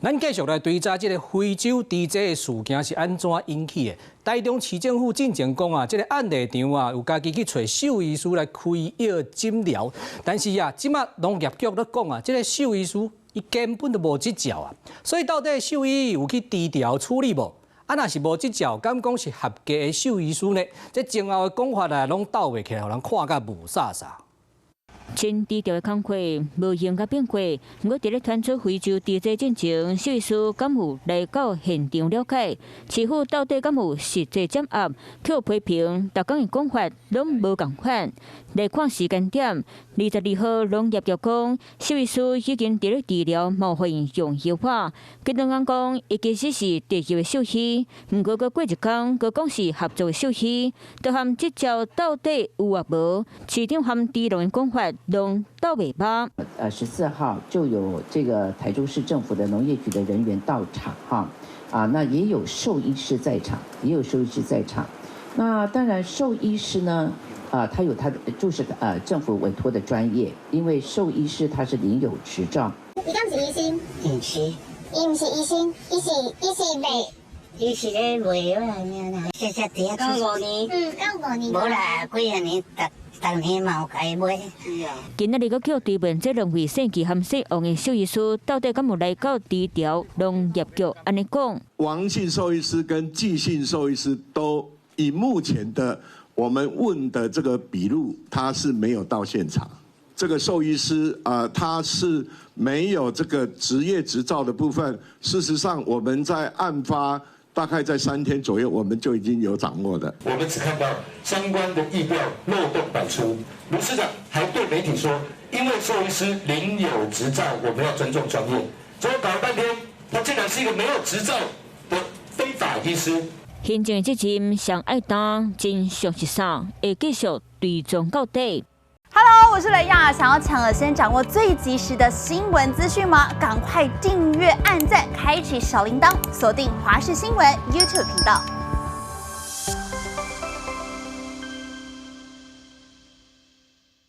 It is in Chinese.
咱继续来追查这个非洲猪只的事件是安怎引起的？台中市政府进前讲啊，这个案例场啊，有家己去找兽医师来开药诊疗，但是啊，即马农业局咧讲啊，这个兽医师伊根本就无执照啊，所以到底兽医有去低调处理无？啊，若是无执照，敢讲是合格的兽医师呢？这前后的讲法啊，拢斗袂起来，互人看甲无煞煞。真低调的工课，无用甲变过。不过，伫咧传出非洲猪只进前，兽医师敢有来到现场了解？市府到底敢有实际掌握？却批评，逐工的讲法拢无共款。来看时间点，22号农业局讲，兽医师已经伫咧治疗毛发炎用药化。结论讲，伊其实是地级的兽医，不过过一天，佮讲是合作的兽医，就含执照到底有啊无？市长含猪农的讲法。拢到尾巴。14号就有这个台中市政府的农业局的人员到场哈，那也有兽医师在场，那当然兽医师呢，他有他的就是政府委托的专业，因为兽医师他是领有执照。你敢是医生？唔是，伊唔是医生，伊是卖。伊是咧卖药啦，谢谢第一到5年，到5年。无啦，几啊年逐年嘛有家买。今仔日个叫追问，这两位姓纪含姓王的兽医师，到底敢有来到低调农业局安尼讲？王姓兽医师跟季姓兽医师都以目前的我们问的这个笔录，他是没有到现场。这个兽医师他是没有这个职业执照的部分。事实上，我们在案发大概在3天左右，我们就已经有掌握的。我们只看到相关的疫调漏洞百出。卢市长还对媒体说，因为兽医师领有执照，我们要尊重专业。结果搞了半天，他竟然是一个没有执照的非法医师。行政责任上爱担，真相是啥？会继续追踪到底。Hello， 我是雷亚，想要抢了先掌握最及时的新闻资讯吗？赶快订阅、按赞、开启小铃铛，锁定华视新闻 YouTube 频道。